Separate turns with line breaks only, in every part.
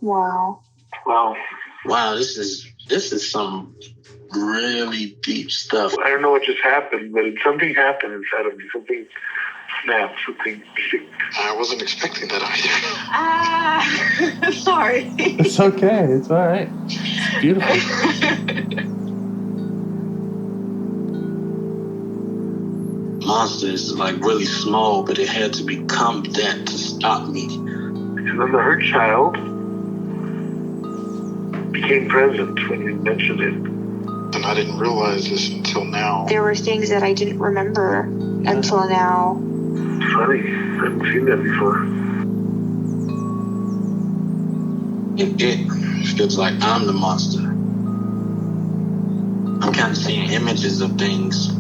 Wow.
Wow, this is some really deep stuff.
I don't know what just happened, but something happened inside of me. Something snapped, something sick.
I wasn't expecting that
either. Sorry.
It's okay. It's all right. It's beautiful.
Monster is like really small, but it had to become that to stop me.
And then the hurt child became present when you mentioned it.
And I didn't realize this until now.
There were things that I didn't remember until now.
Funny, I haven't seen that before.
It feels like I'm the monster. I'm kind of seeing images of things.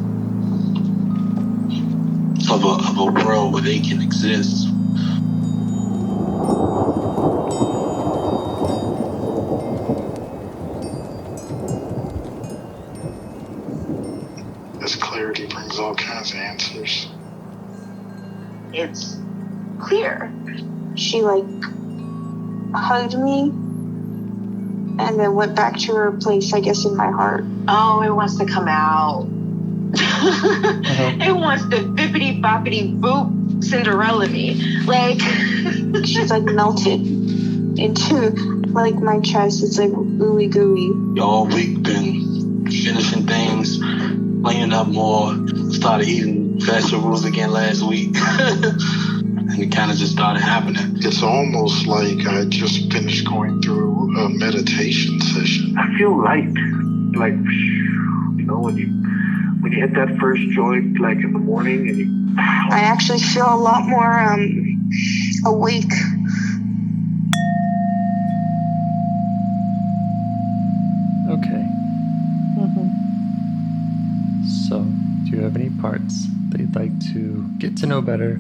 Of a world where they can exist. This clarity brings all kinds of answers.
It's clear. She hugged me and then went back to her place, I guess, in my heart. Oh, it wants to come out. It wants to bippity boppity boop Cinderella me. She's melted into my chest. It's ooey gooey.
All week been finishing things, cleaning up more, started eating vegetables again last week. And it kind of just started happening. It's almost like I just finished going through a meditation session.
I feel light. When you hit that first joint, in the morning, and
I actually feel a lot more awake.
Okay. So, do you have any parts that you'd like to get to know better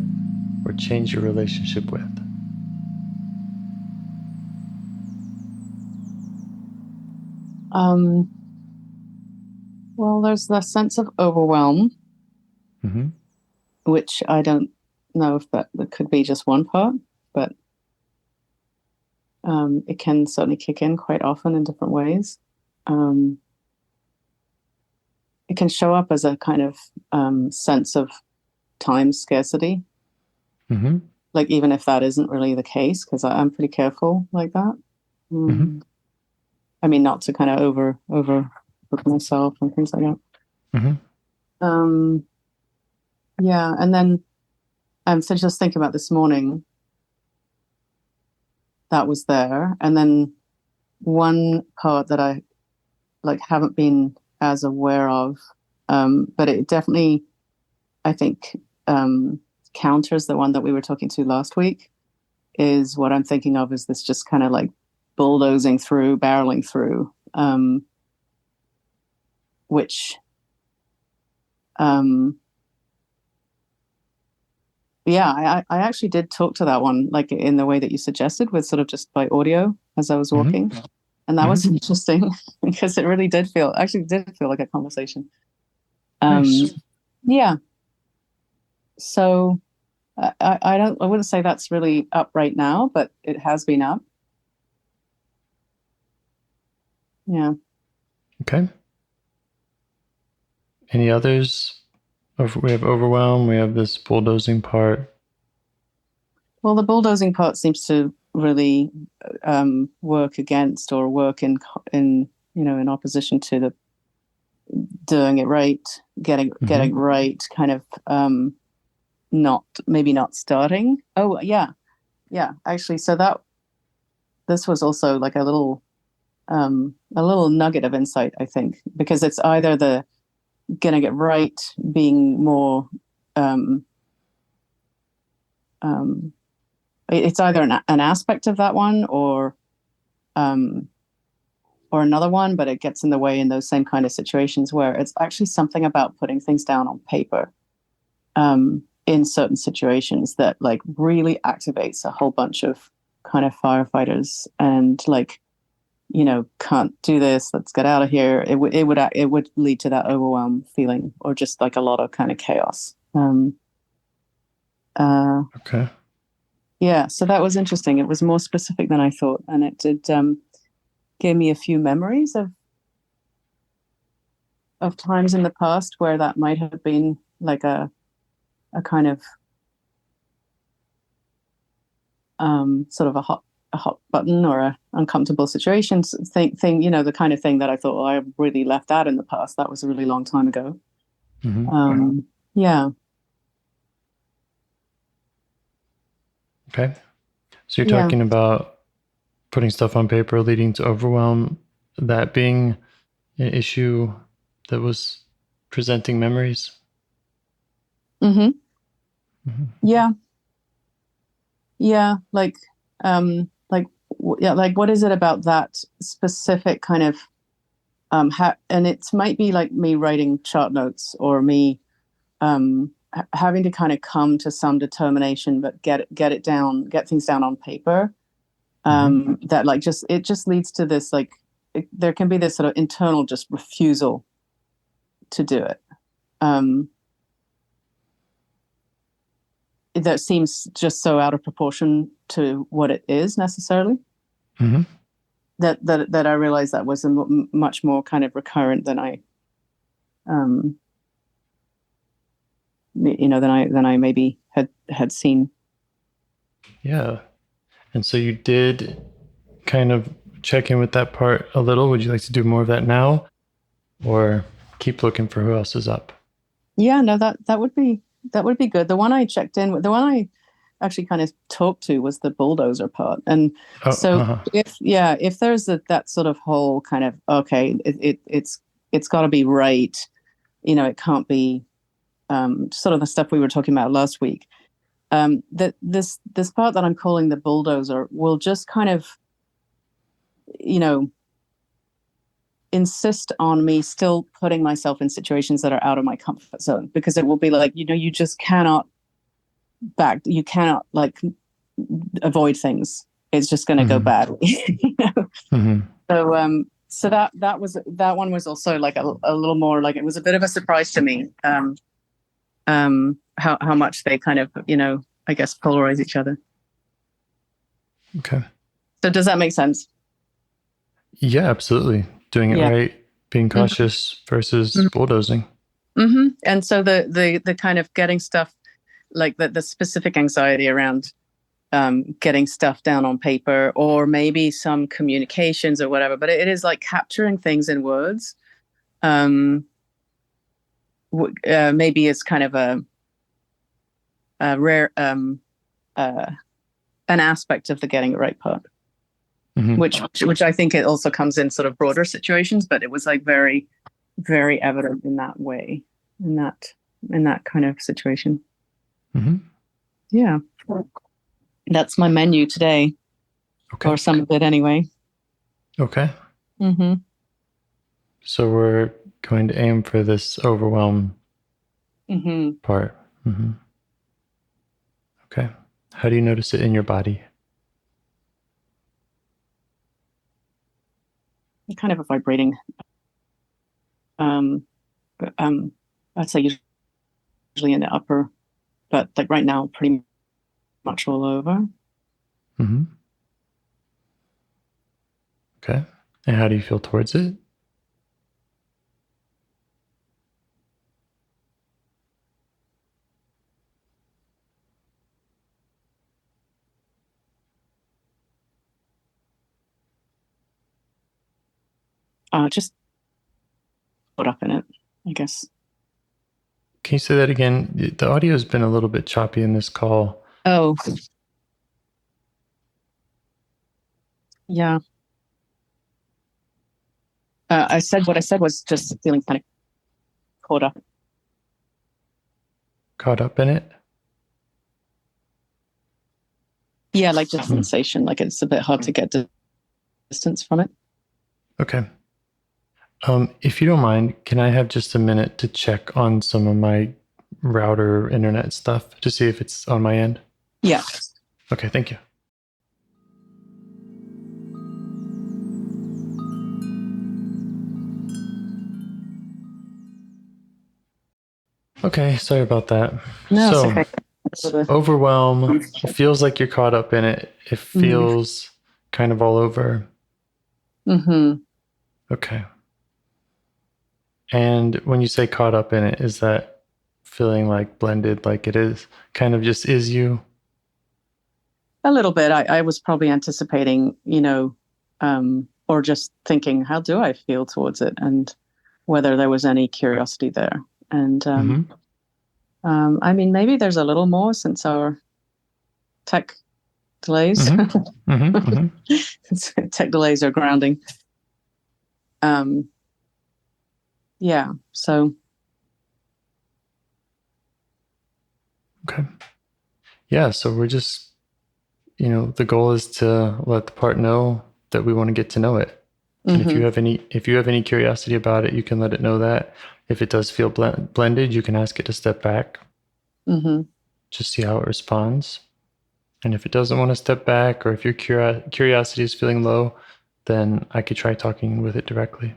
or change your relationship with?
Well, there's the sense of overwhelm, which I don't know if that could be just one part, but it can certainly kick in quite often in different ways. It can show up as a kind of sense of time scarcity. Even if that isn't really the case, because I'm pretty careful like that. I mean, not to kind of overbook myself and things like that. Yeah, and then so just thinking about this morning, that was there, and then one part that I haven't been as aware of, but it definitely, I think, counters the one that we were talking to last week, is what I'm thinking of is this just kind of bulldozing through, barreling through, which I actually did talk to that one in the way that you suggested, with sort of just by audio as I was walking. And that was interesting because it really did feel like a conversation.
Nice.
Yeah. So I wouldn't say that's really up right now, but it has been up. Yeah.
Okay. Any others? We have overwhelm. We have this bulldozing part.
Well, the bulldozing part seems to really work against or work in opposition to the doing it right, getting right, kind of not starting. Oh yeah. Actually, so this was also a little nugget of insight, I think, because it's either the getting it right being more it's either an aspect of that one or another one, but it gets in the way in those same kind of situations where it's actually something about putting things down on paper in certain situations that really activates a whole bunch of kind of firefighters and can't do this, let's get out of here. It would lead to that overwhelm feeling, or just a lot of kind of chaos.
Okay.
Yeah, so that was interesting. It was more specific than I thought, and it did gave me a few memories of times in the past where that might have been like a kind of sort of a hot button or a uncomfortable situation thing, you know, the kind of thing that I thought, well, I really left out in the past. That was a really long time ago.
Mm-hmm.
Yeah.
Okay. So you're talking about putting stuff on paper leading to overwhelm, that being an issue that was presenting memories.
Mm-hmm.
Mm-hmm.
Yeah. Yeah. Like what is it about that specific kind of and it might be like me writing chart notes or me having to kind of come to some determination, but get things down on paper. That like it just leads to this like there can be this sort of internal just refusal to do it. That seems just so out of proportion to what it is necessarily.
Mm-hmm.
That I realized that was much more kind of recurrent than I, than I maybe had seen.
Yeah. And so you did kind of check in with that part a little. Would you like to do more of that now, or keep looking for who else is up?
Yeah, no, that would be good. The one I checked in with, the one I actually kind of talked to was the bulldozer part. And if there's that sort of whole kind of, okay, it's got to be right, you know, it can't be sort of the stuff we were talking about last week. That this part that I'm calling the bulldozer will just kind of, you know, insist on me still putting myself in situations that are out of my comfort zone, because it will be like, you know, you just cannot like avoid things. It's just going to go badly. You know? Mm-hmm. So that one was also like a little more like, it was a bit of a surprise to me. How much they kind of, you know, I guess polarize each other.
Okay.
So does that make sense?
Yeah, absolutely. Doing it right, being cautious versus bulldozing.
Mm-hmm. And so the kind of getting stuff, like the specific anxiety around getting stuff down on paper, or maybe some communications or whatever, but it is like capturing things in words. Maybe it's kind of a rare an aspect of the getting it right part. Mm-hmm. Which I think it also comes in sort of broader situations, but it was like very, very evident in that way, in that kind of situation. Mm-hmm. Yeah, that's my menu today, or some of it anyway.
Okay. Mm-hmm. So we're going to aim for this overwhelm part. Mm-hmm. Okay. How do you notice it in your body?
Kind of a vibrating. I'd say usually in the upper, but like right now, pretty much all over.
Mm-hmm. Okay. And how do you feel towards it?
Just put up in it, I guess.
Can you say that again? The audio has been a little bit choppy in this call.
Oh. Yeah. What I said was just feeling kind of caught up.
Caught up in it?
Yeah, like just sensation, like it's a bit hard to get distance from it.
Okay. If you don't mind, can I have just a minute to check on some of my router internet stuff to see if it's on my end?
Yeah.
Okay, thank you. Okay, sorry about that.
No, it's okay.
Overwhelm, it feels like you're caught up in it. It feels kind of all over.
Mm-hmm.
Okay. And when you say caught up in it, is that feeling like blended, like it is kind of just is you?
A little bit. I was probably anticipating, or just thinking, how do I feel towards it? And whether there was any curiosity there. And I mean, maybe there's a little more since our tech delays. Tech delays are grounding. Yeah, so.
Okay. Yeah, so we're just, the goal is to let the part know that we want to get to know it. And if you have any curiosity about it, you can let it know that. If it does feel blended, you can ask it to step back. Just see how it responds. And if it doesn't want to step back, or if your curiosity is feeling low, then I could try talking with it directly.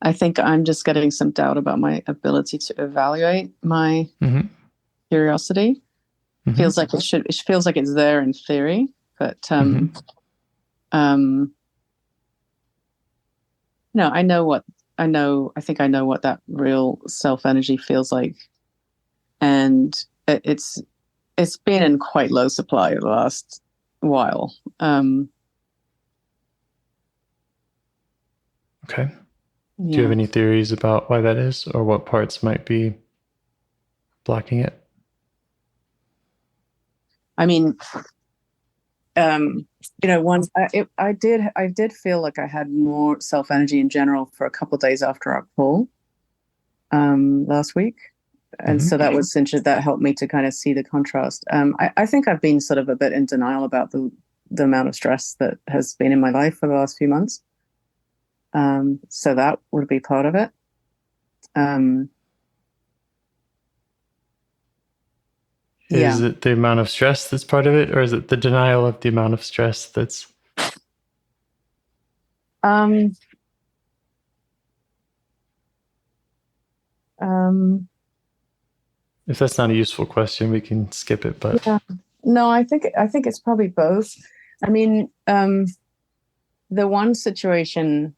I think I'm just getting some doubt about my ability to evaluate my curiosity. Feels like it feels like it's there in theory, but no, I think I know what that real self energy feels like, and it's been in quite low supply the last while.
Okay. Do you have any theories about why that is, or what parts might be blocking it?
I mean, once I did feel like I had more self energy in general for a couple of days after our call last week, and so that was that helped me to kind of see the contrast. I think I've been sort of a bit in denial about the amount of stress that has been in my life for the last few months. So that would be part of it.
Is it the amount of stress that's part of it, or is it the denial of the amount of stress that's? If that's not a useful question, we can skip it. But
no, I think it's probably both. I mean, the one situation,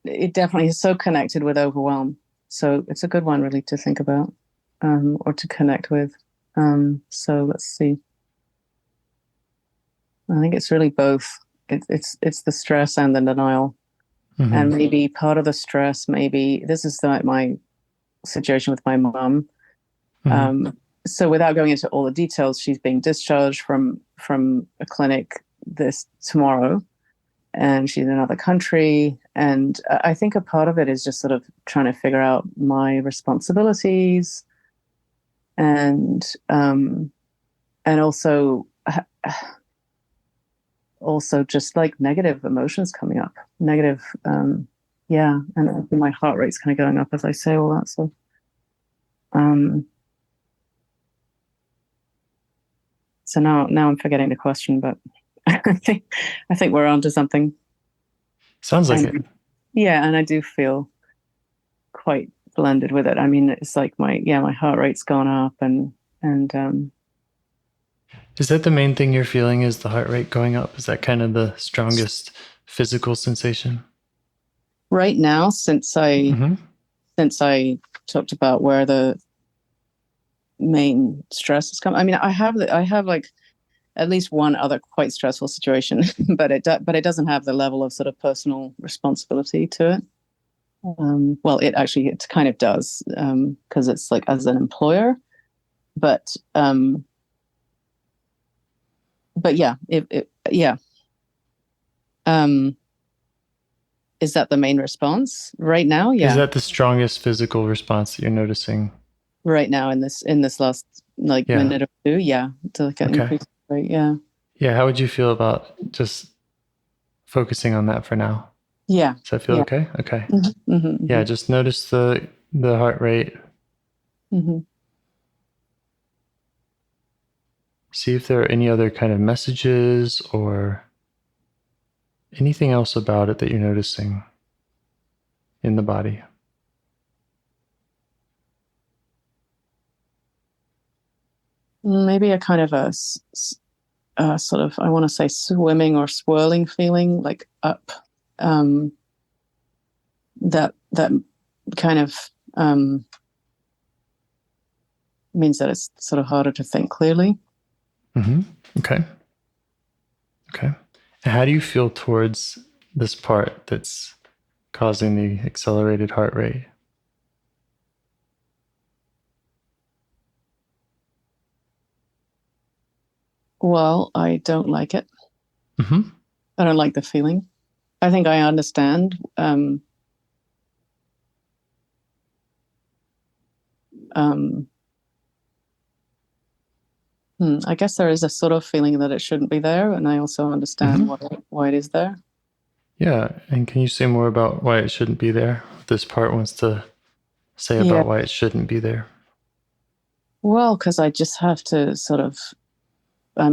it definitely is so connected with overwhelm. So it's a good one really to think about, or to connect with. So let's see. I think it's really both. It's the stress and the denial. And maybe part of the stress, maybe this is my situation with my mom. So without going into all the details, she's being discharged from a clinic tomorrow, and she's in another country. And I think a part of it is just sort of trying to figure out my responsibilities, and also just like negative emotions coming up, and my heart rate's kind of going up as I say all that. So, so now I'm forgetting the question, but I think we're onto something.
Sounds like it.
Yeah, and I do feel quite blended with it. I mean, it's like my heart rate's gone up, and
is that the main thing you're feeling? Is the heart rate going up? Is that kind of the strongest physical sensation?
Right now, since I talked about where the main stress is coming. I mean, I have like at least one other quite stressful situation, but it doesn't have the level of sort of personal responsibility to it. Well, it kind of does, because it's like as an employer, but yeah, is that the main response right now? Yeah.
Is that the strongest physical response that you're noticing
right now in this last minute or two? Yeah. To like an increase rate. Yeah.
Yeah. How would you feel about just focusing on that for now?
Yeah.
Does that feel okay? Okay.
Mm-hmm, mm-hmm,
yeah. Just notice the heart rate.
Mm-hmm.
See if there are any other kind of messages or anything else about it that you're noticing in the body.
Maybe a kind of a sort of, I want to say swimming or swirling feeling, like up. That kind of means that it's sort of harder to think clearly.
Mm-hmm. Okay. Okay. And how do you feel towards this part that's causing the accelerated heart rate?
Well, I don't like it.
Mm-hmm.
I don't like the feeling. I think I understand. I guess there is a sort of feeling that it shouldn't be there, and I also understand why it is there.
Yeah, and can you say more about why it shouldn't be there? This part wants to say about why it shouldn't be there.
Well, because I just have to sort of, I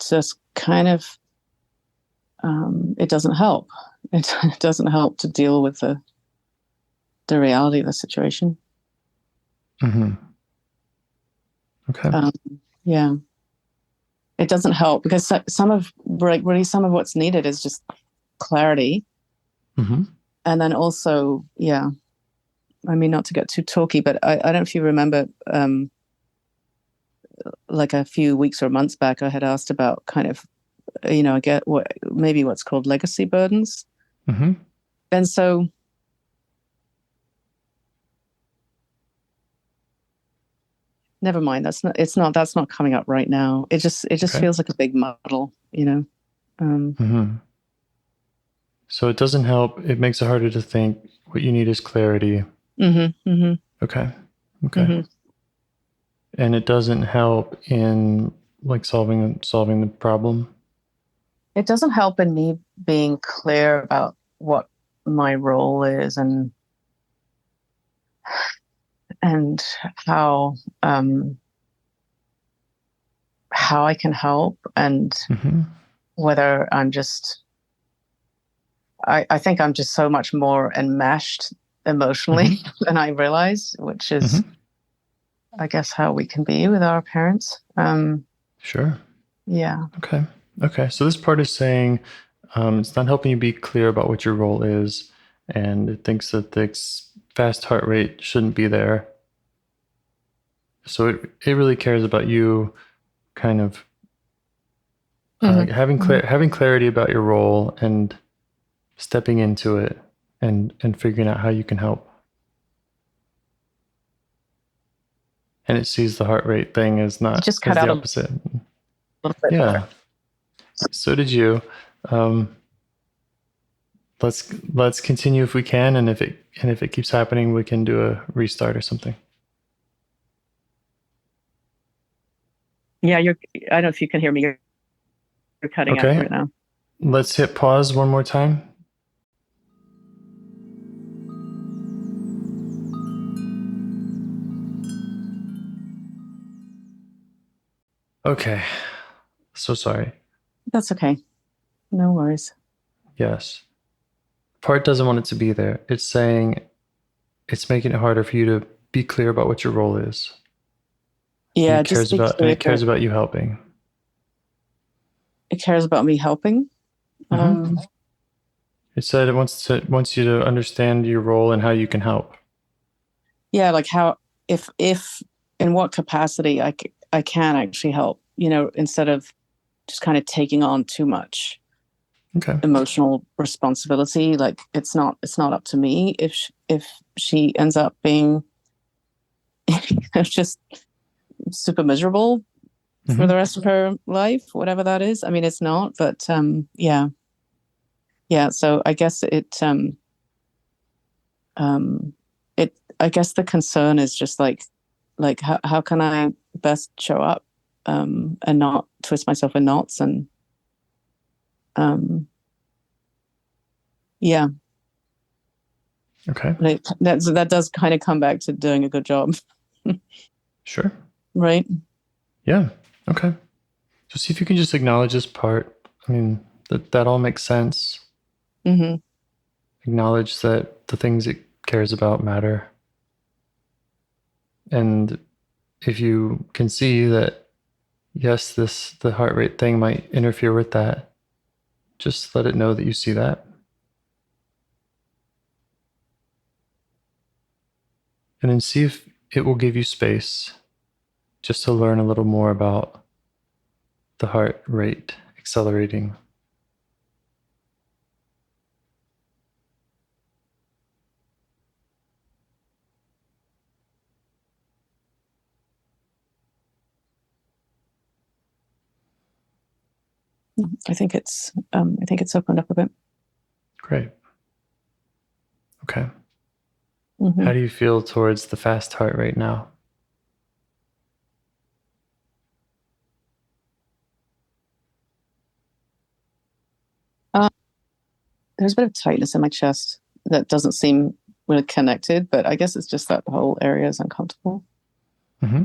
just kind of, it doesn't help. It doesn't help to deal with the reality of the situation.
Mm-hmm. Okay.
Yeah. It doesn't help because some of what's needed is just clarity.
Mm-hmm.
And then also, not to get too talky, but I don't know if you remember, like a few weeks or months back, I had asked about kind of, I get what's called legacy burdens.
Mm-hmm.
And so, never mind. That's not coming up right now. It just feels like a big muddle,
Mm-hmm. So it doesn't help. It makes it harder to think. What you need is clarity.
Mm-hmm. Mm-hmm.
Okay. Mm-hmm. And it doesn't help in like solving the problem.
It doesn't help in me being clear about what my role is and how I can help, and whether I'm just. I think I'm just so much more enmeshed emotionally than I realize, which is, I guess, how we can be with our parents.
Sure.
Yeah.
Okay. So this part is saying it's not helping you be clear about what your role is, and it thinks that the fast heart rate shouldn't be there. So it really cares about you kind of having clarity about your role and stepping into it and figuring out how you can help. And it sees the heart rate thing as not
just cut
as
out
the opposite.
A little bit.
Yeah. So did you. Let's continue if we can, and if it keeps happening, we can do a restart or something.
Yeah, I don't know if you can hear me. You're cutting out right now.
Let's hit pause one more time. Okay. So sorry.
That's okay. No worries.
Yes. Part doesn't want it to be there. It's saying it's making it harder for you to be clear about what your role is.
Yeah,
it cares about you helping.
It cares about me helping.
It said it wants you to understand your role and how you can help. Yeah, like how if in what capacity I can actually help, instead of just kind of taking on too much emotional responsibility. Like it's not up to me if she ends up being just super miserable for the rest of her life, whatever that is. I mean, it's not, but yeah.
Yeah. So I guess I guess the concern is just like how can I best show up and not twist myself in knots and yeah.
Okay.
That does kind of come back to doing a good job.
Sure.
Right.
Yeah. Okay. So see if you can just acknowledge this part. I mean, that all makes sense.
Mm-hmm.
Acknowledge that the things it cares about matter. And if you can see that, yes, the heart rate thing might interfere with that, just let it know that you see that. And then see if it will give you space just to learn a little more about the heart rate accelerating.
I think it's opened up a bit.
Great. Okay.
Mm-hmm.
How do you feel towards the fast heart rate now?
There's a bit of tightness in my chest that doesn't seem really connected, but I guess it's just that the whole area is uncomfortable.
Mm-hmm.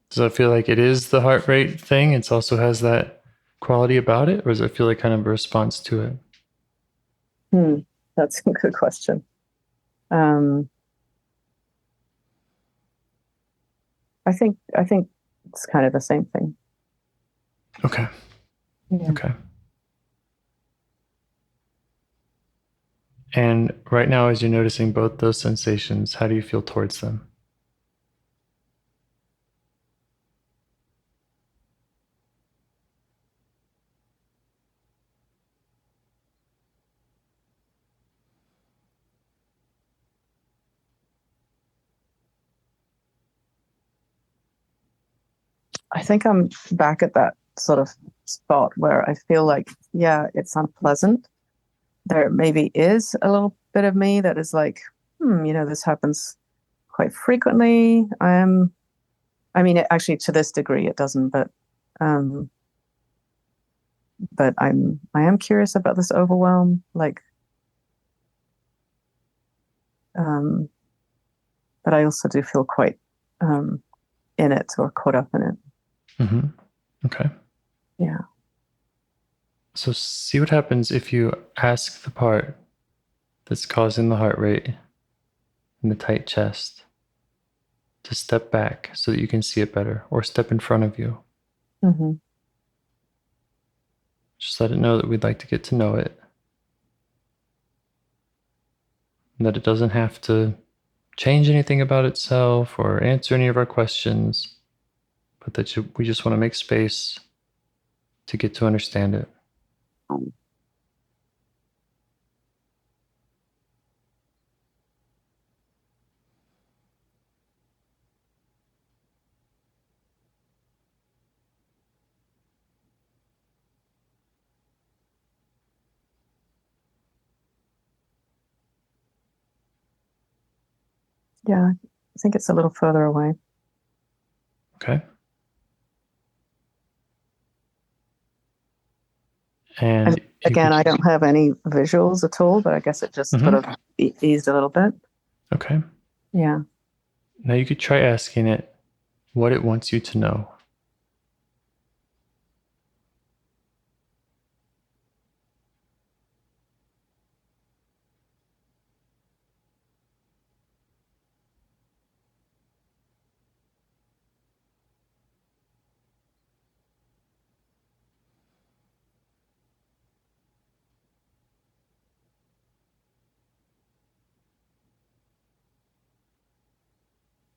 Does it feel like it is the heart rate thing? It also has that quality about it, or does it feel like kind of a response to it?
That's a good question. I think it's kind of the same thing.
Okay.
Yeah.
Okay. And right now, as you're noticing both those sensations, how do you feel towards them?
I think I'm back at that sort of spot where I feel like, yeah, it's unpleasant. There maybe is a little bit of me that is like, this happens quite frequently. I mean, actually, to this degree, it doesn't, but I am curious about this overwhelm, like, but I also do feel quite in it or caught up in it.
Mm-hmm. Okay.
Yeah.
So see what happens if you ask the part that's causing the heart rate and the tight chest to step back so that you can see it better, or step in front of you.
Mm-hmm.
Just let it know that we'd like to get to know it. And that it doesn't have to change anything about itself or answer any of our questions, but that we just want to make space to get to understand it.
Yeah, I think it's a little further away.
Okay. And
again, I don't have any visuals at all, but I guess it just sort of eased a little bit.
Okay.
Yeah.
Now you could try asking it what it wants you to know.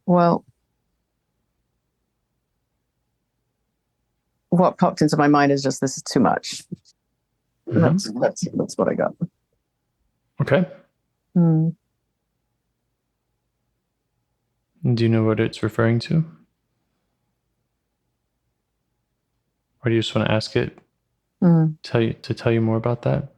Well, what popped into my mind is just, this is too much. That's what I got.
Okay. Do you know what it's referring to? Or do you just want to ask it tell you more about that?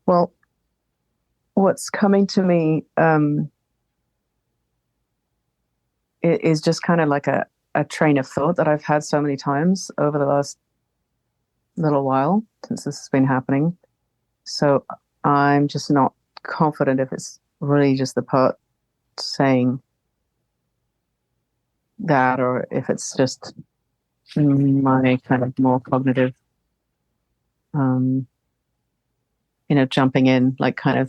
Well, what's coming to me is just kind of like a train of thought that I've had so many times over the last little while since this has been happening. So I'm just not confident if it's really just the part saying that, or if it's just my kind of more cognitive, jumping in, like kind of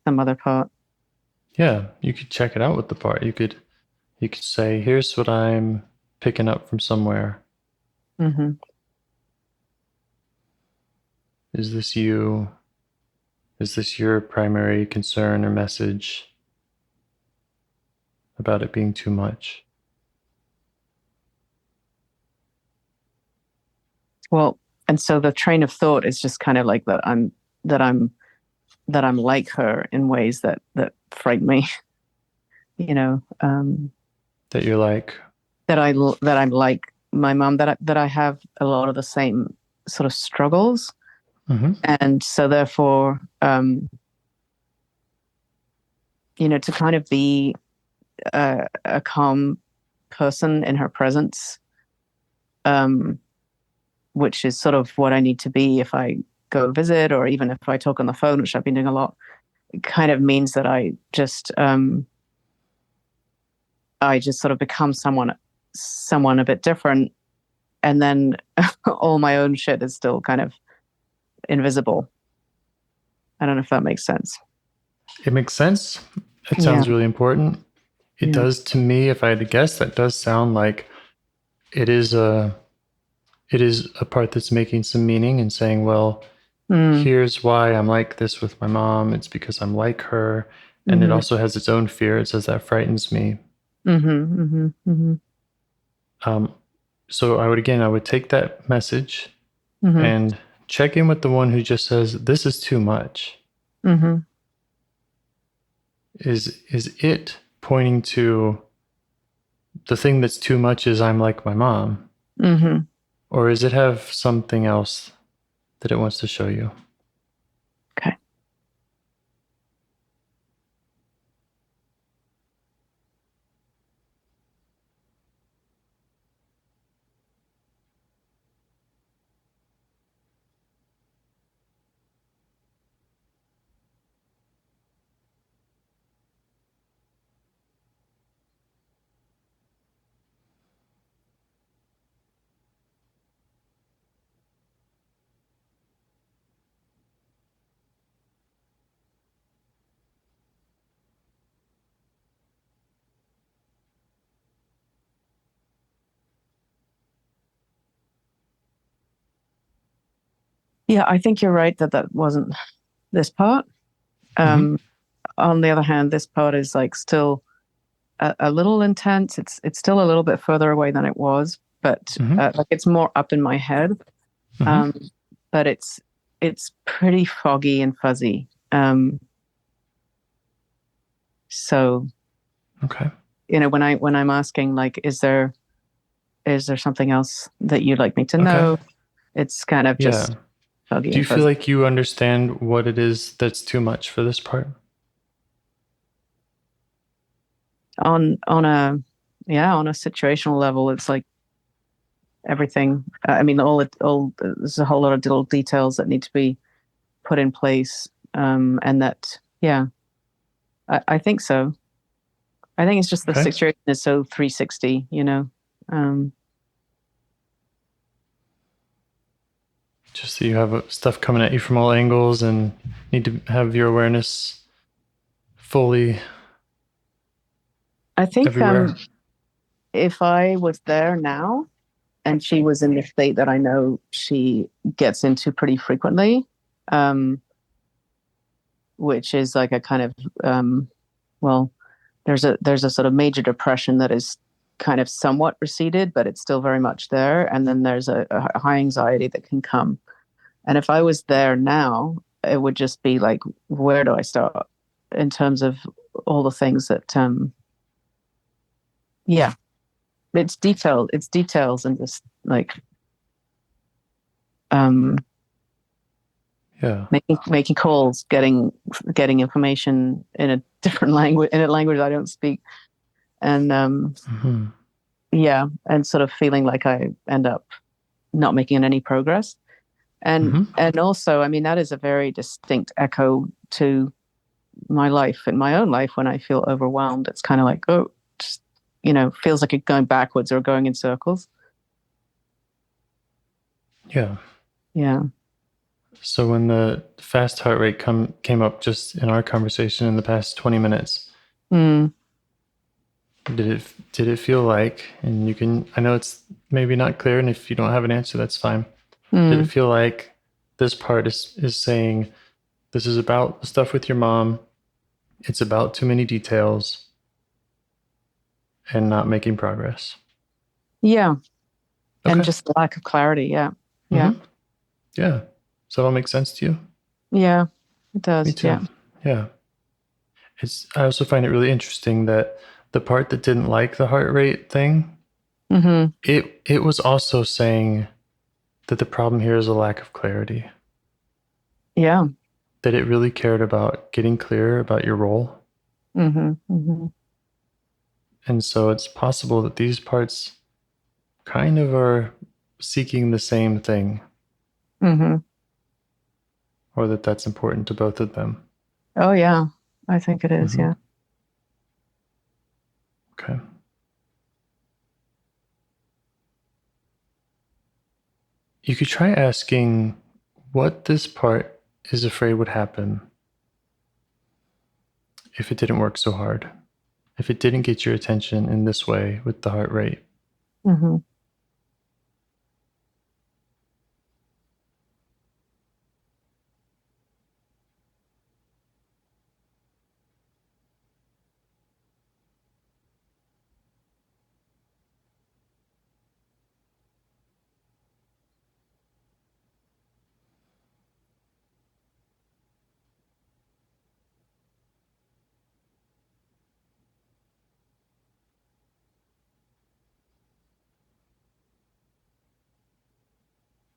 some other part.
Yeah, you could check it out with the part. You could say, here's what I'm picking up from somewhere.
Mm-hmm.
Is this you? Is this your primary concern or message about it being too much?
Well, and so the train of thought is just kind of like that I'm like her in ways that frighten me.
That you're like
that I'm like my mom, that I have a lot of the same sort of struggles, and so therefore, to kind of be a calm person in her presence, which is sort of what I need to be if I go visit, or even if I talk on the phone, which I've been doing a lot. It kind of means that I just sort of become someone a bit different, and then all my own shit is still kind of invisible. I don't know if that makes sense.
It makes sense. It sounds really important. It does to me. If I had to guess, that does sound like it is a part that's making some meaning and saying, well, here's why I'm like this with my mom. It's because I'm like her. And it also has its own fear. It says that frightens me. So I would take that message and check in with the one who just says, this is too much. Is it pointing to the thing that's too much is I'm like my mom? Or does it have something else that it wants to show you?
Okay. Yeah, I think you're right that wasn't this part. On the other hand, this part is like still a little intense. It's still a little bit further away than it was, but like it's more up in my head. But it's pretty foggy and fuzzy. So,
okay.
When I'm asking, like, is there something else that you'd like me to know? It's kind of just foggy.
Do you feel like you understand what it is that's too much for this part?
On a situational level, it's like everything. I mean, there's a whole lot of little details that need to be put in place, and that, I think so. I think it's just the situation is so 360,
Just that you have stuff coming at you from all angles and need to have your awareness fully
I think
everywhere.
if I was there now and she was in the state that I know she gets into pretty frequently, which is like a kind of, well, there's a sort of major depression that is kind of somewhat receded, but it's still very much there. And then there's a high anxiety that can come. And if I was there now, it would just be like, where do I start in terms of all the things that, yeah, it's details and just like,
yeah,
making calls, getting information in a different language, in a language I don't speak. And, yeah, and sort of feeling like I end up not making any progress. And also, I mean, that is a very distinct echo to my life, in my own life, when I feel overwhelmed. It's kind of like, oh, just, feels like it's going backwards or going in circles.
Yeah.
Yeah.
So when the fast heart rate came up just in our conversation in the past 20 minutes, did it feel like, and I know it's maybe not clear, and if you don't have an answer, that's fine. Did it feel like this part is saying, this is about the stuff with your mom, it's about too many details and not making progress?
Yeah.
Okay.
And just lack of clarity. Yeah. Yeah.
Yeah. Does that all make sense to you?
Yeah, it does.
Me too. Yeah. I also find it really interesting that the part that didn't like the heart rate thing, it was also saying that the problem here is a lack of clarity.
Yeah.
That it really cared about getting clear about your role. And so it's possible that these parts kind of are seeking the same thing. Or that's important to both of them.
Oh, yeah. I think it is, yeah.
Okay. You could try asking what this part is afraid would happen if it didn't work so hard, if it didn't get your attention in this way with the heart rate.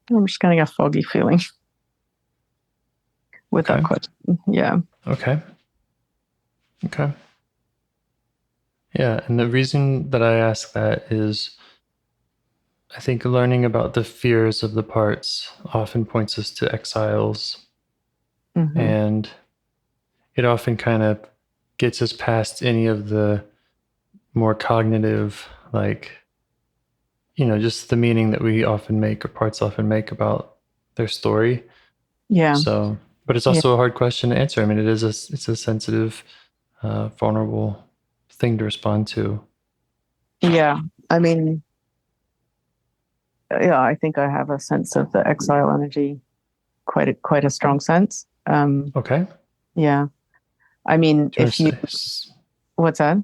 I'm just getting a foggy feeling with that question. Yeah.
Okay. Yeah, and the reason that I ask that is I think learning about the fears of the parts often points us to exiles. And it often kind of gets us past any of the more cognitive, like, just the meaning that we often make, or parts often make, about their story.
Yeah.
So, but it's also a hard question to answer. I mean, it's a sensitive, vulnerable thing to respond to.
Yeah. I mean, yeah, I think I have a sense of the exile energy, quite a strong sense.
Okay.
Yeah. I mean, what's that?
I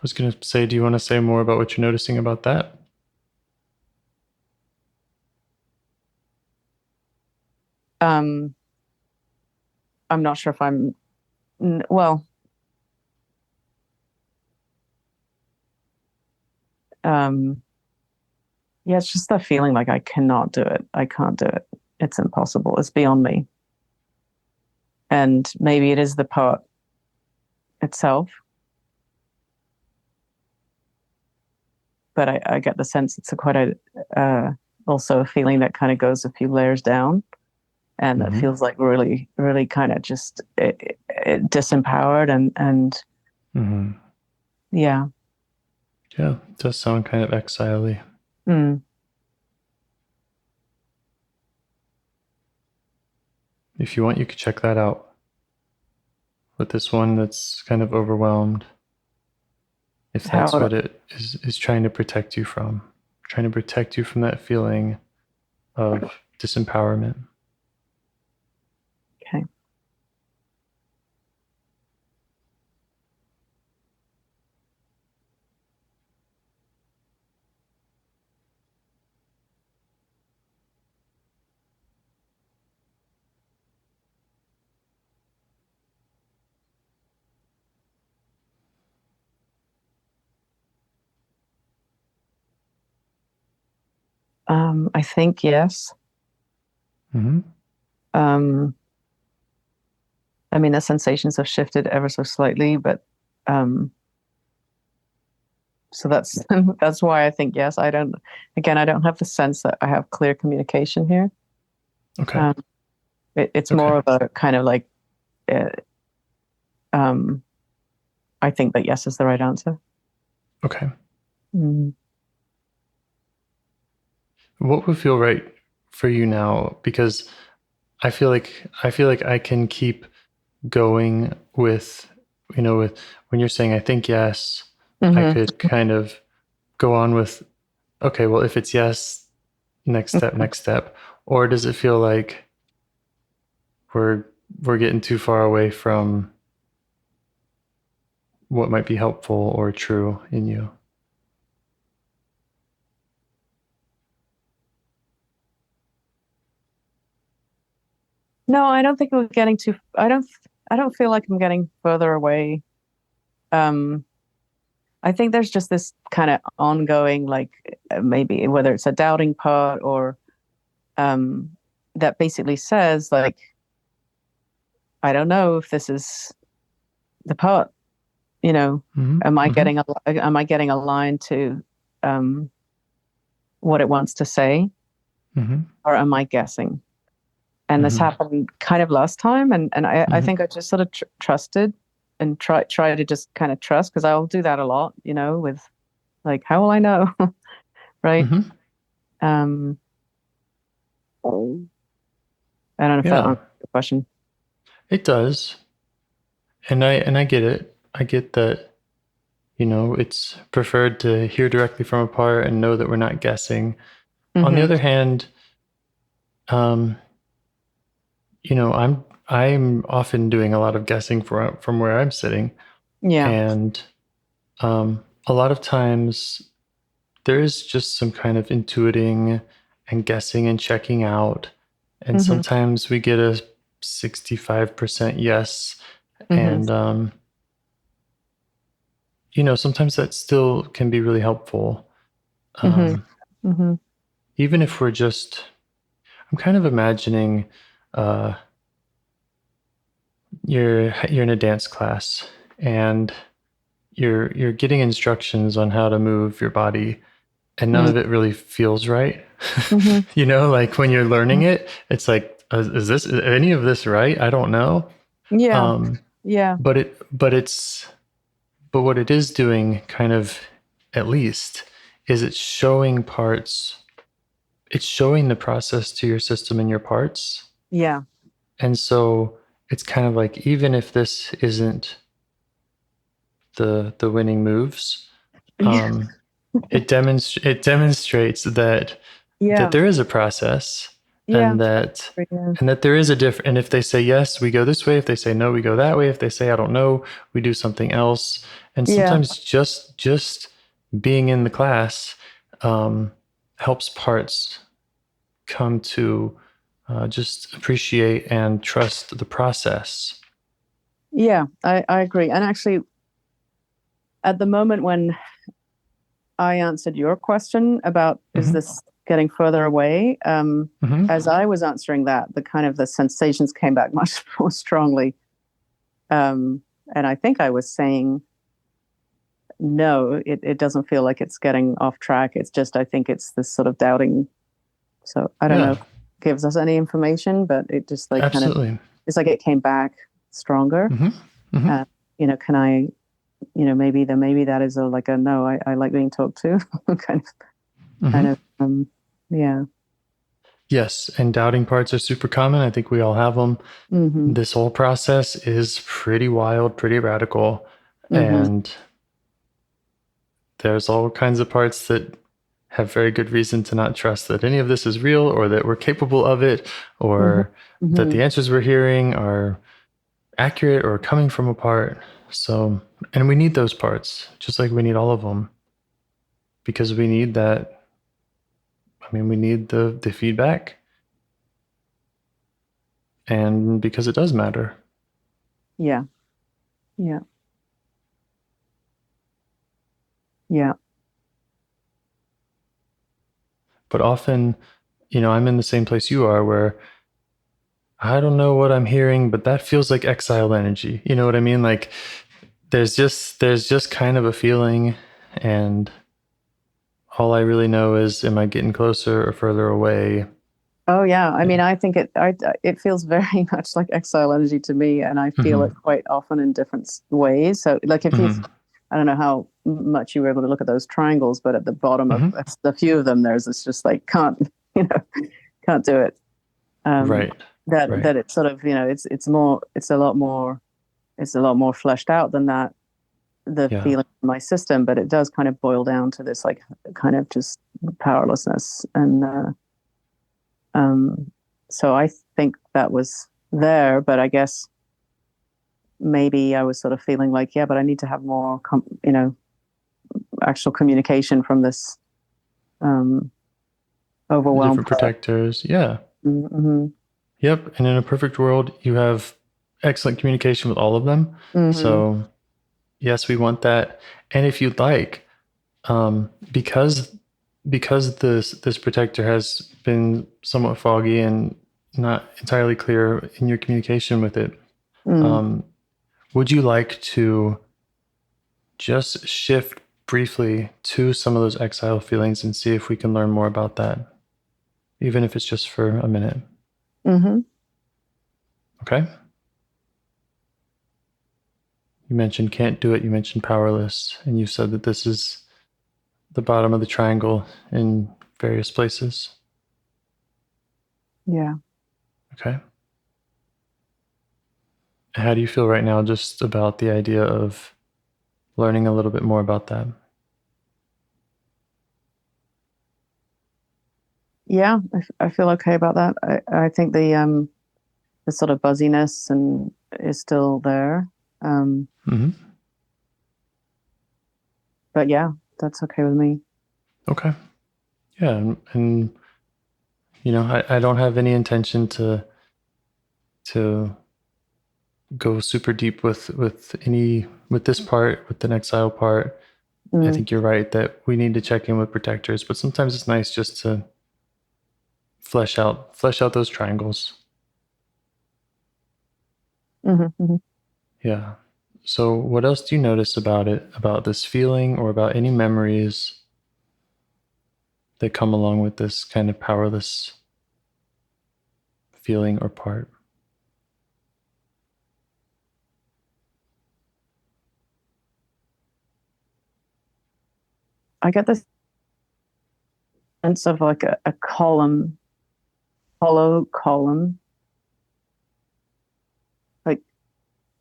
was going to say, do you want to say more about what you're noticing about that?
I'm not sure if well, yeah, it's just the feeling like I cannot do it. I can't do it. It's impossible. It's beyond me. And maybe it is the part itself. But I get the sense it's also a feeling that kind of goes a few layers down, and that feels like really, really kind of just disempowered and yeah.
Yeah, it does sound kind of exile-y. If you want, you could check that out with this one that's kind of overwhelmed. if that's what it is trying to protect you from that feeling of disempowerment.
Okay. I think yes.
Mm-hmm.
I mean, the sensations have shifted ever so slightly, but so that's why I think yes. I don't have the sense that I have clear communication here.
Okay.
It's more of a kind of like, I think that yes is the right answer.
Okay.
Mm.
What would feel right for you now? Because I feel like I can keep going with, with when you're saying I think yes,
Mm-hmm.
I could kind of go on with, okay, well, if it's yes, next step. Or does it feel like we're getting too far away from what might be helpful or true in you?
No, I don't think we're getting too. I don't feel like I'm getting further away. I think there's just this kind of ongoing, like maybe whether it's a doubting part or that basically says like, I don't know if this is the part.
Mm-hmm.
Am I
Mm-hmm.
getting aligned to what it wants to say,
Mm-hmm.
or am I guessing? And this happened kind of last time, and I think I just sort of trusted and try to just kind of trust, because I'll do that a lot, with like, how will I know, right?
Mm-hmm.
I don't know if that answers the question.
It does, and I get it. I get that. It's preferred to hear directly from a part and know that we're not guessing. Mm-hmm. On the other hand, I'm often doing a lot of guessing from where I'm sitting.
Yeah.
And a lot of times there is just some kind of intuiting and guessing and checking out. And sometimes we get a 65% yes. And, sometimes that still can be really helpful. Even if we're just, I'm kind of imagining you're in a dance class and you're getting instructions on how to move your body, and none of it really feels right. Like when you're learning it, it's like, is any of this right? I don't know.
Yeah. Yeah.
But what it is doing, kind of, at least, is it's showing the process to your system and your parts.
Yeah.
And so it's kind of like, even if this isn't the winning moves, it demonstrates that there is a process, and that there is a different. And if they say yes, we go this way. If they say no, we go that way. If they say I don't know, we do something else. And sometimes just being in the class helps parts come to just appreciate and trust the process.
Yeah, I agree. And actually, at the moment when I answered your question about is this getting further away, as I was answering that, the sensations came back much more strongly. And I think I was saying, no, it doesn't feel like it's getting off track. It's just, I think it's this sort of doubting. So I don't know if it gives us any information, but it just like
absolutely.
It's like it came back stronger. Can I, maybe that is like a no, I like being talked to kind of, yeah.
Yes, and doubting parts are super common. I think we all have them. This whole process is pretty wild, pretty radical, and there's all kinds of parts that have very good reason to not trust that any of this is real, or that we're capable of it, or that the answers we're hearing are accurate or coming from a part. So, and we need those parts, just like we need all of them, because we need that. I mean, we need the feedback, and because it does matter.
Yeah. Yeah. Yeah.
But often, I'm in the same place you are, where I don't know what I'm hearing, but that feels like exile energy. You know what I mean? Like there's just kind of a feeling, and all I really know is, am I getting closer or further away?
Oh yeah. I mean, I think it feels very much like exile energy to me, and I feel it quite often in different ways. So like if you, I don't know how much you were able to look at those triangles, but at the bottom of a few of them, there's this just like, can't do it.
Right.
That it's sort of, it's a lot more fleshed out than that, the feeling in my system, but it does kind of boil down to this like kind of just powerlessness. And so I think that was there, but I guess maybe I was sort of feeling like, yeah, but I need to have more actual communication from this overwhelm.
Different protectors. Yeah. Yep. And in a perfect world, you have excellent communication with all of them. So yes, we want that. And if you'd like, because this protector has been somewhat foggy and not entirely clear in your communication with it, would you like to just shift briefly to some of those exile feelings and see if we can learn more about that, even if it's just for a minute? Okay. You mentioned can't do it. You mentioned powerless. And you said that this is the bottom of the triangle in various places.
Yeah.
Okay. How do you feel right now just about the idea of learning a little bit more about that?
Yeah, I feel okay about that. I think the sort of buzziness and is still there. But yeah, that's okay with me.
Okay. Yeah, and I don't have any intention to go super deep with this part, with the exile part. I think you're right that we need to check in with protectors, but sometimes it's nice just to flesh out those triangles. Yeah. So what else do you notice about it, about this feeling, or about any memories that come along with this kind of powerless feeling or part?
I get this sense of like a column, hollow column, like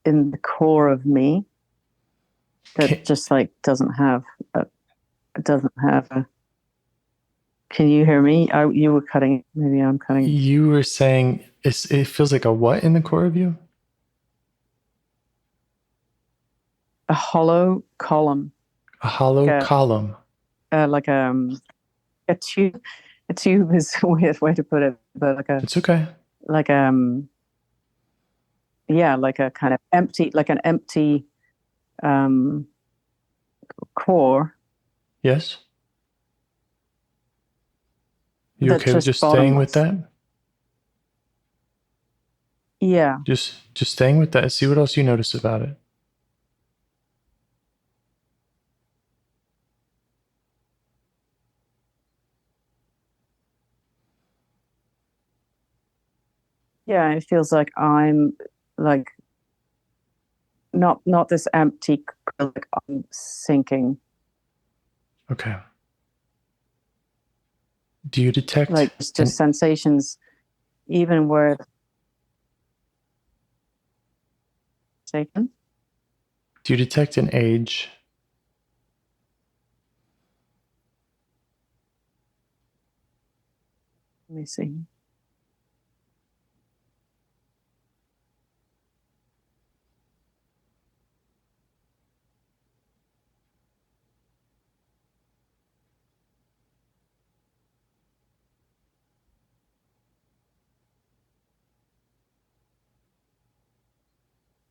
in the core of me that just like doesn't have a. Can you hear me? You were cutting. Maybe I'm cutting.
You were saying it feels like a what in the core of you?
A hollow column.
A hollow column.
Like a tube. A tube is a weird way to put it, but like a.
It's okay.
Like yeah, like a kind of empty, like an empty core.
Yes. You okay with just staying with that?
Yeah.
Just staying with that. See what else you notice about it.
Yeah, it feels like I'm like not this empty, like I'm sinking.
Okay. Do you detect
like it's just sensations, even where taken?
Do you detect an age?
Let me see.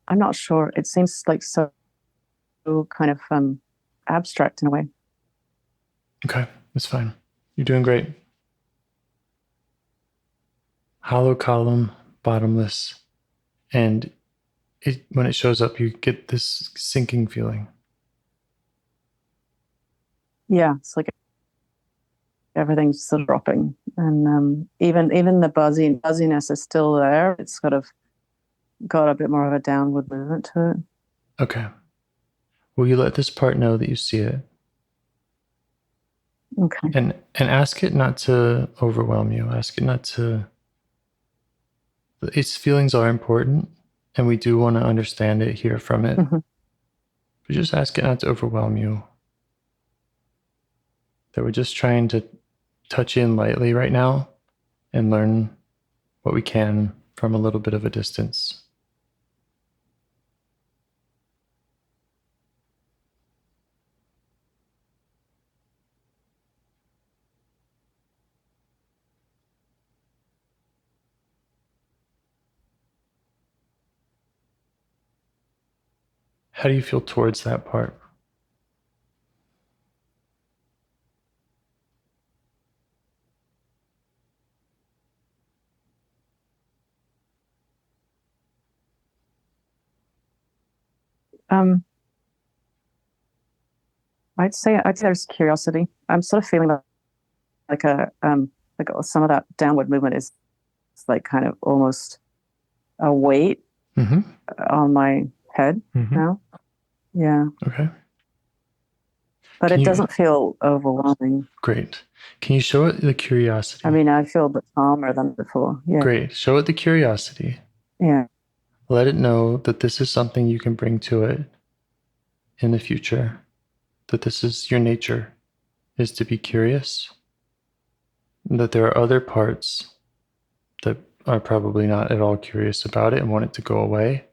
I'm not sure. It seems like so kind of abstract in a way.
Okay, that's fine. You're doing great. Hollow column, bottomless, and when it shows up, you get this sinking feeling.
Yeah, it's like everything's sort of dropping, and even the buzziness is still there. It's got a bit more of a downward movement to it.
Okay. Will you let this part know that you see it?
Okay.
And ask it not to overwhelm you. Ask it not to. Its feelings are important, and we do want to understand it, hear from it.
Mm-hmm.
But just ask it not to overwhelm you. That we're just trying to touch in lightly right now and learn what we can from a little bit of a distance. How do you feel towards that part?
I'd say there's curiosity. I'm sort of feeling like some of that downward movement is like kind of almost a weight on my head now. Yeah.
Okay.
But it doesn't feel overwhelming.
Great. Can you show it the curiosity?
I mean, I feel a bit calmer than before. Yeah.
Great. Show it the curiosity.
Yeah.
Let it know that this is something you can bring to it in the future, that this is your nature, is to be curious, and that there are other parts that are probably not at all curious about it and want it to go away,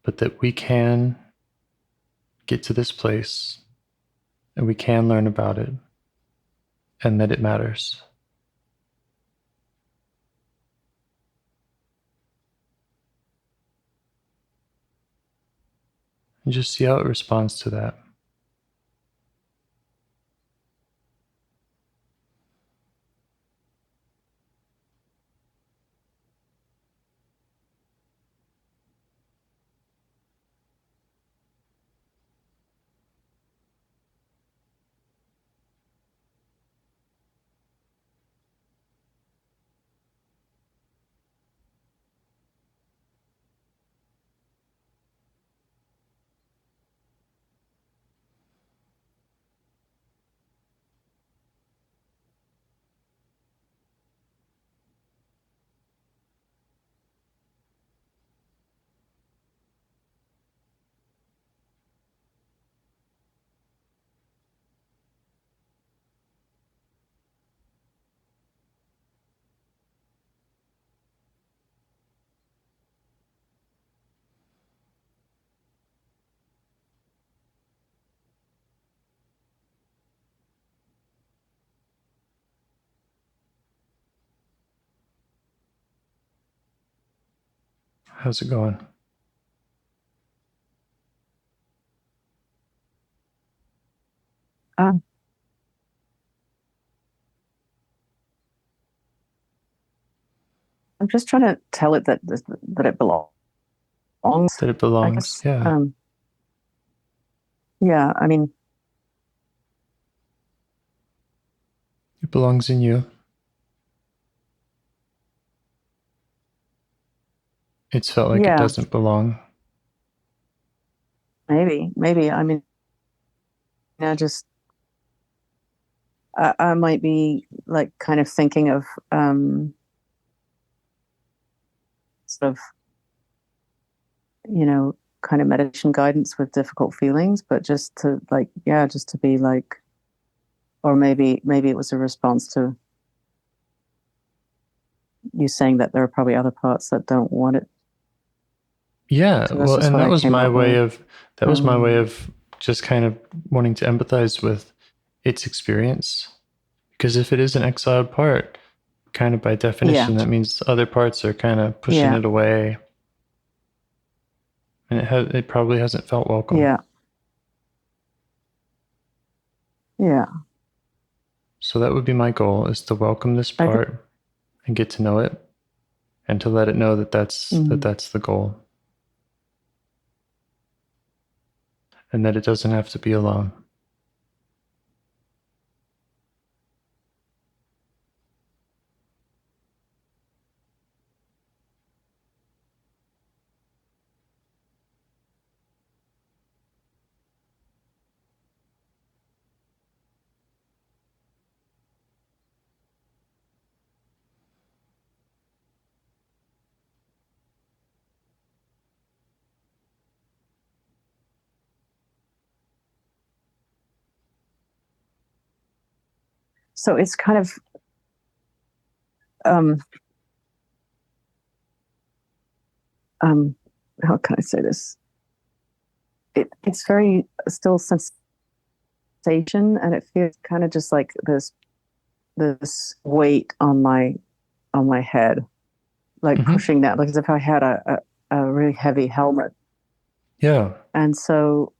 but that we can get to this place and we can learn about it and that it matters. And just see how it responds to that. How's it going?
I'm just trying to tell it that it belongs.
That it belongs,
I guess, yeah, I mean,
it belongs in you. It's felt like it doesn't belong.
Maybe. I mean, I might be like kind of thinking of sort of, kind of meditation guidance with difficult feelings, but just to be like, or maybe it was a response to you saying that there are probably other parts that don't want it.
Yeah,
So
well, and that was my way of just kind of wanting to empathize with its experience. Because if it is an exiled part, kind of by definition, that means other parts are kind of pushing it away. And it probably hasn't felt welcome.
Yeah. Yeah.
So that would be my goal, is to welcome this part and get to know it, and to let it know that that's the goal. And that it doesn't have to be alone.
So it's kind of how can I say this? It's very still sensation, and it feels kind of just like this weight on my head, like pushing that, like as if I had a really heavy helmet.
Yeah.
And so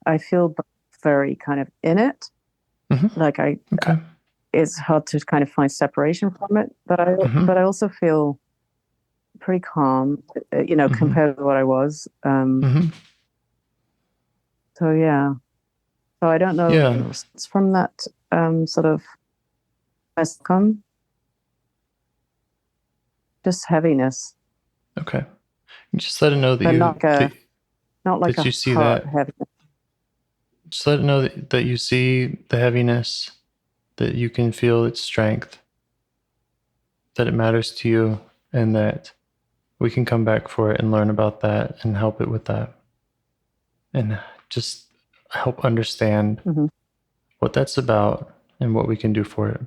I feel very kind of in it. Like it's hard to kind of find separation from it, but I also feel pretty calm, compared to what I was. So yeah. So I don't know it's from that sort of come, just heaviness.
Okay. Just let it know that
but
you
not like
that
a
you see
heart
that.
heaviness.
Just let it know that you see the heaviness, that you can feel its strength, that it matters to you, and that we can come back for it and learn about that and help it with that. And just help understand what that's about and what we can do for it.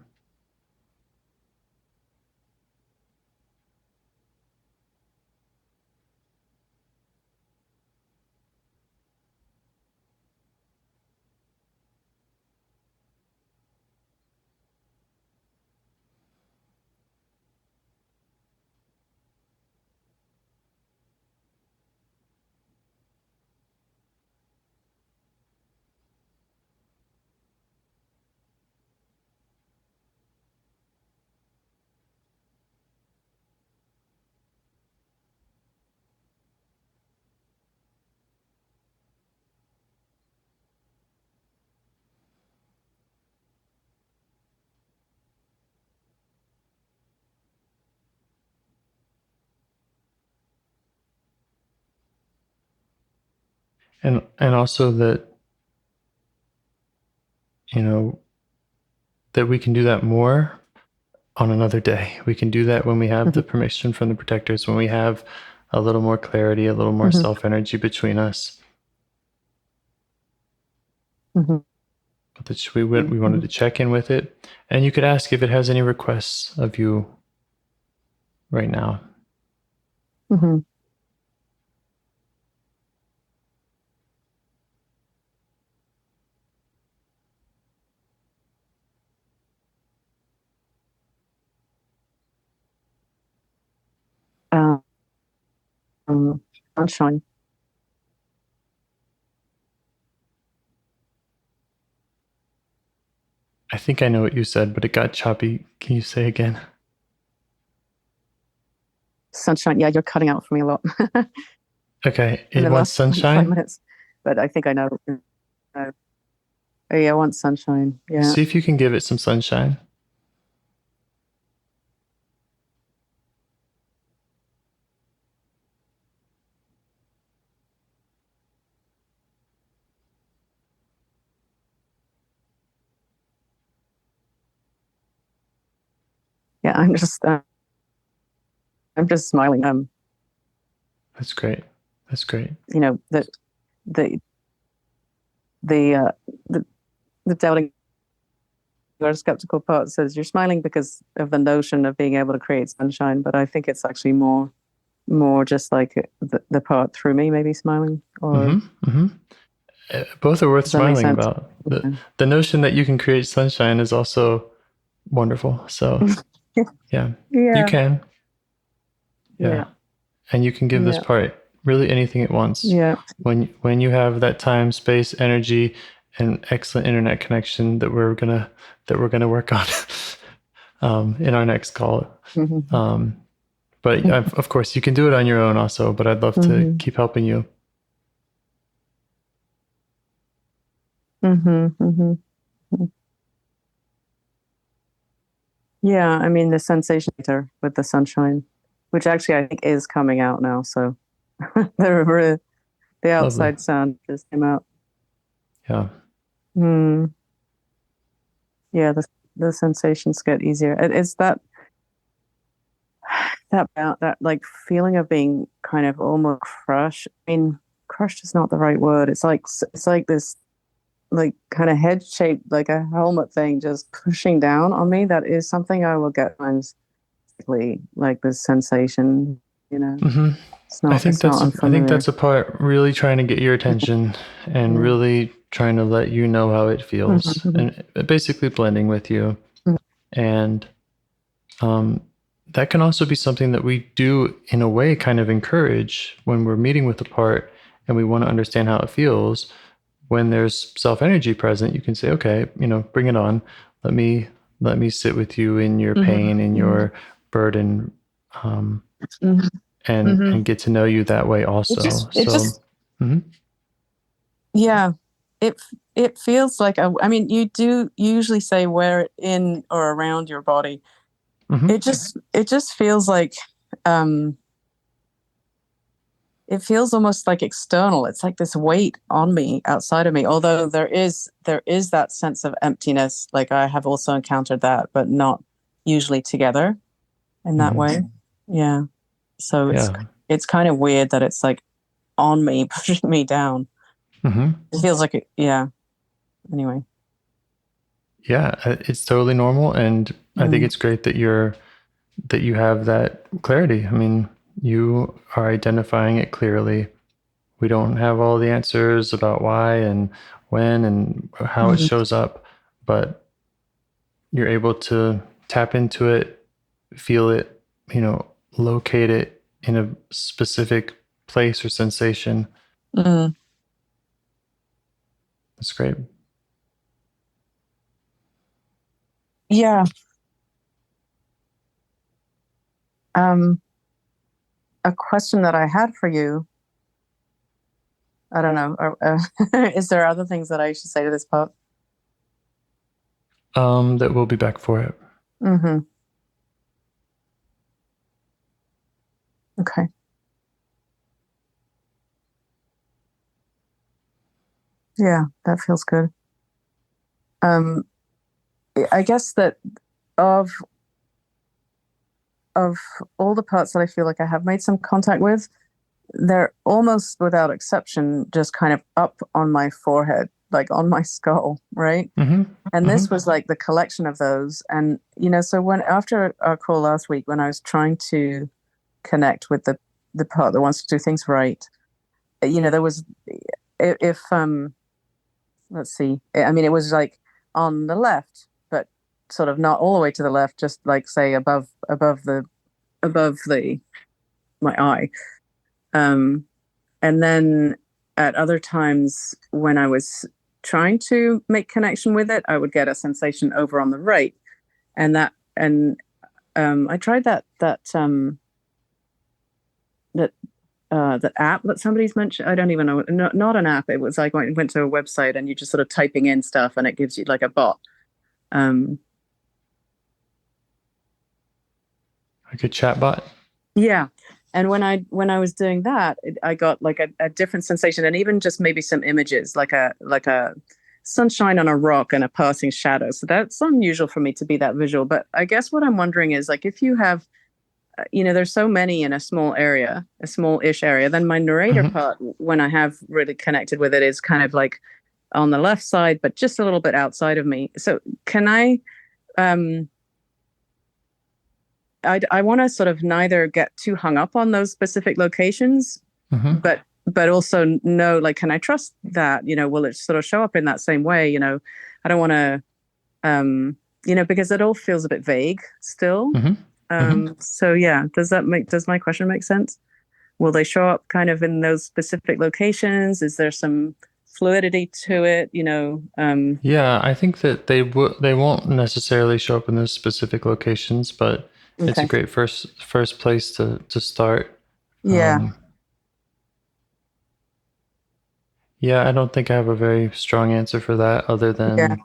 And also that, that we can do that more on another day. We can do that when we have the permission from the protectors, when we have a little more clarity, a little more self-energy between us. But that we wanted to check in with it. And you could ask if it has any requests of you right now.
Sunshine.
I think I know what you said, but it got choppy. Can you say again?
Sunshine. Yeah, you're cutting out for me a lot.
Okay. It wants sunshine?
5 minutes, but I think I know. Oh yeah, I want sunshine. Yeah.
See if you can give it some sunshine.
Yeah, I'm just smiling.
That's great. That's great.
The doubting our skeptical part says you're smiling because of the notion of being able to create sunshine, but I think it's actually more just like the part through me maybe smiling. Or
both are worth
does that make
smiling
sense?
about. The notion that you can create sunshine is also wonderful. So yeah, you can. Yeah. And you can give this part really anything it wants.
Yeah.
When you have that time, space, energy, and excellent internet connection that we're gonna work on in our next call. But of course, you can do it on your own also. But I'd love to keep helping you.
Yeah, I mean the sensation with the sunshine, which actually I think is coming out now. So the outside
Lovely.
sound just came out.
Yeah.
Yeah, the sensations get easier. It's that like feeling of being kind of almost crushed. I mean, crushed is not the right word. It's like this like kind of head shaped like a helmet thing just pushing down on me. That is something I will get like this sensation, you know. It's not,
I think that's a part really trying to get your attention and really trying to let you know how it feels and basically blending with you. And that can also be something that we do in a way kind of encourage when we're meeting with the part and we want to understand how it feels. When there's self energy present, you can say, okay, bring it on. Let me sit with you in your pain, in your burden, and get to know you that way also.
Yeah, it feels like I mean, you do usually say wear it in or around your body. It just feels like it feels almost like external. It's like this weight on me, outside of me. Although there is that sense of emptiness. Like I have also encountered that, but not usually together in that way. Yeah. So it's kind of weird that it's like on me, pushing me down. It feels like it. Yeah. Anyway.
Yeah, it's totally normal, and I think it's great that you have that clarity. I mean, you are identifying it clearly. We don't have all the answers about why and when and how it shows up, but you're able to tap into it, feel it, locate it in a specific place or sensation. That's great.
Yeah. A question that I had for you, I don't know, is there other things that I should say to this part?
That we'll be back for it.
Okay. Yeah, that feels good. I guess that of all the parts that I feel like I have made some contact with, they're almost without exception just kind of up on my forehead, like on my skull, right? And this was like the collection of those. And, so after our call last week, when I was trying to connect with the part that wants to do things right, there was, let's see, I mean, it was like on the left, but sort of not all the way to the left, just like say above my eye. And then at other times when I was trying to make connection with it, I would get a sensation over on the right. And I tried that app that somebody's mentioned. I don't even know. Not an app. It was like went to a website and you just sort of typing in stuff and it gives you like a bot.
Like a chat bot?
Yeah. And when I was doing that, I got like a different sensation, and even just maybe some images, like a sunshine on a rock and a passing shadow. So that's unusual for me to be that visual. But I guess what I'm wondering is, like, if you have, there's so many in a small area, a small-ish area, then my narrator part, when I have really connected with it, is kind of like on the left side, but just a little bit outside of me. So can I want to sort of neither get too hung up on those specific locations, but also know, like, can I trust that, will it sort of show up in that same way? I don't want to, because it all feels a bit vague still. So yeah, does my question make sense? Will they show up kind of in those specific locations? Is there some fluidity to it?
Yeah, I think that they won't necessarily show up in those specific locations, but it's a great first place to start.
Yeah.
Yeah, I don't think I have a very strong answer for that, other than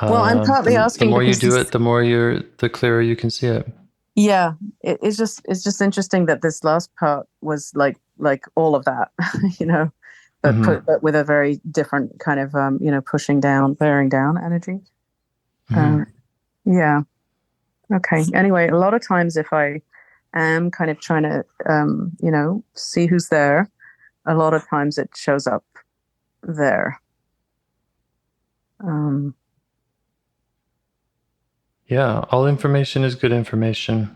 well, I'm partly asking.
The more you do it, the clearer you can see it.
Yeah, it's just interesting that this last part was like all of that, but with a very different kind of pushing down, bearing down energy. Yeah. Okay. Anyway, a lot of times if I am kind of trying to see who's there, a lot of times it shows up there.
Yeah, all information is good information.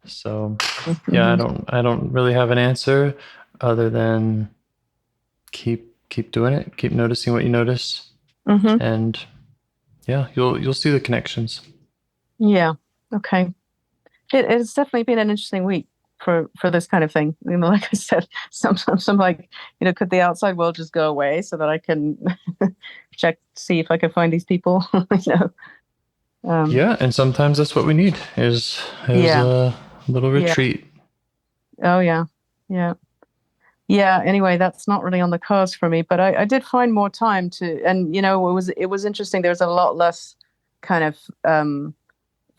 So, yeah, I don't really have an answer other than keep doing it, keep noticing what you notice, and yeah, you'll see the connections.
Yeah. Okay. It's definitely been an interesting week for this kind of thing. Like I said, sometimes I'm like, could the outside world just go away so that I can see if I can find these people?
Yeah, and sometimes that's what we need is a little retreat.
Oh yeah. Anyway, that's not really on the cards for me, but I did find more time to, and it was interesting. There's a lot less kind of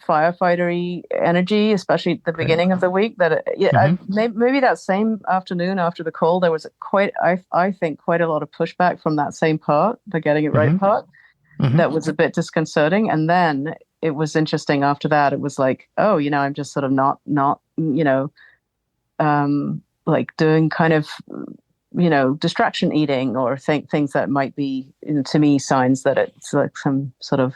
firefighter-y energy, especially at the beginning of the week. That maybe that same afternoon after the call, there was I think quite a lot of pushback from that same part, the getting it right part. That was a bit disconcerting. And then it was interesting after that. It was like, oh, I'm just sort of not like doing kind of, distraction eating or things that might be, to me, signs that it's like some sort of,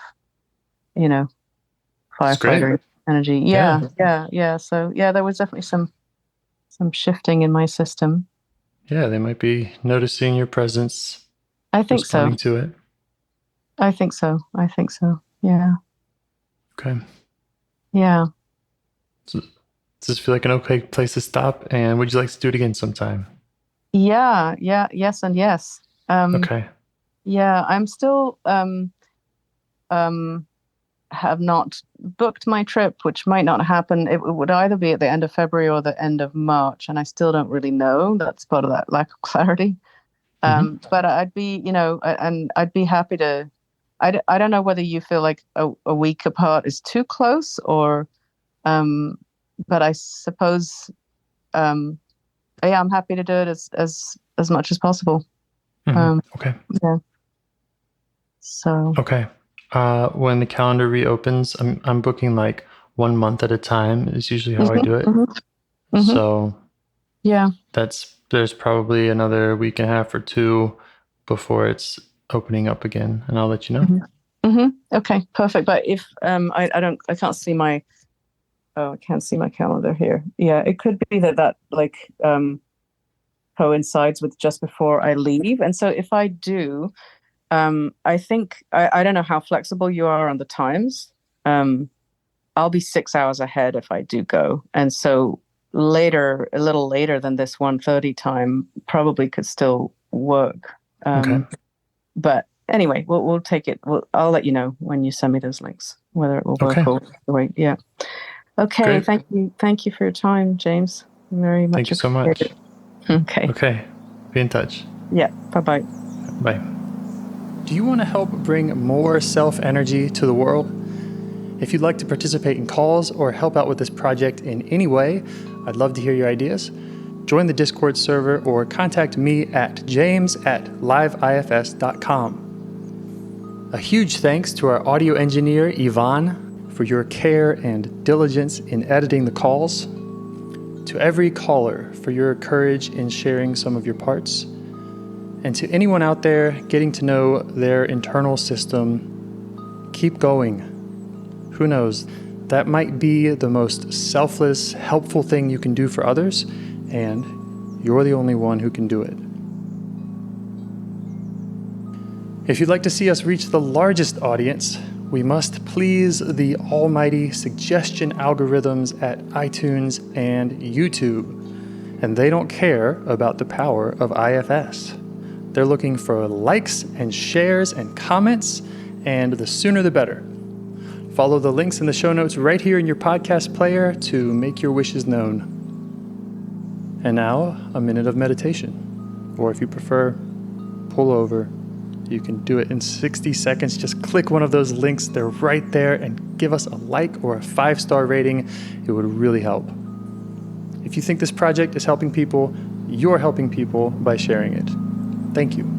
firefighter energy. Yeah. So yeah, there was definitely some shifting in my system.
Yeah, they might be noticing your presence.
I think so.
Responding to it.
I think so. Yeah.
Okay.
Yeah.
So, does this feel like an okay place to stop? And would you like to do it again sometime?
Yeah. Yes and yes.
Okay.
Yeah, I'm still have not booked my trip, which might not happen. It would either be at the end of February or the end of March, and I still don't really know. That's part of that lack of clarity. But I'd be, and I'd be happy to. I don't know whether you feel like a week apart is too close, or, but I suppose, I'm happy to do it as much as possible.
Okay.
Yeah. So.
Okay. When the calendar reopens, I'm booking like 1 month at a time is usually how I do it. So
yeah,
there's probably another week and a half or 2 before it's opening up again, and I'll let you know.
Okay, perfect. But if I can't see my calendar here. Yeah, it could be that like coincides with just before I leave, and so if I do. I think I don't know how flexible you are on the times. I'll be 6 hours ahead if I do go, and so a little later than this 1:30 time probably could still work.
Okay.
But anyway, we'll take it. I'll let you know when you send me those links whether it will work or wait. Yeah. Okay. Great. Thank you for your time, James. Very much.
Thank you so much.
Okay.
Okay. Be in touch.
Yeah. Bye-bye.
Bye. Do you want to help bring more self-energy to the world? If you'd like to participate in calls or help out with this project in any way, I'd love to hear your ideas. Join the Discord server or contact me at james@liveifs.com. A huge thanks to our audio engineer, Yvonne, for your care and diligence in editing the calls. To every caller for your courage in sharing some of your parts. And to anyone out there getting to know their internal system, keep going. Who knows? That might be the most selfless, helpful thing you can do for others, and you're the only one who can do it. If you'd like to see us reach the largest audience, we must please the almighty suggestion algorithms at iTunes and YouTube. And they don't care about the power of IFS. They're looking for likes and shares and comments, and the sooner the better. Follow the links in the show notes right here in your podcast player to make your wishes known. And now, a minute of meditation. Or if you prefer, pull over. You can do it in 60 seconds. Just click one of those links. They're right there, and give us a like or a 5-star rating. It would really help. If you think this project is helping people, you're helping people by sharing it. Thank you.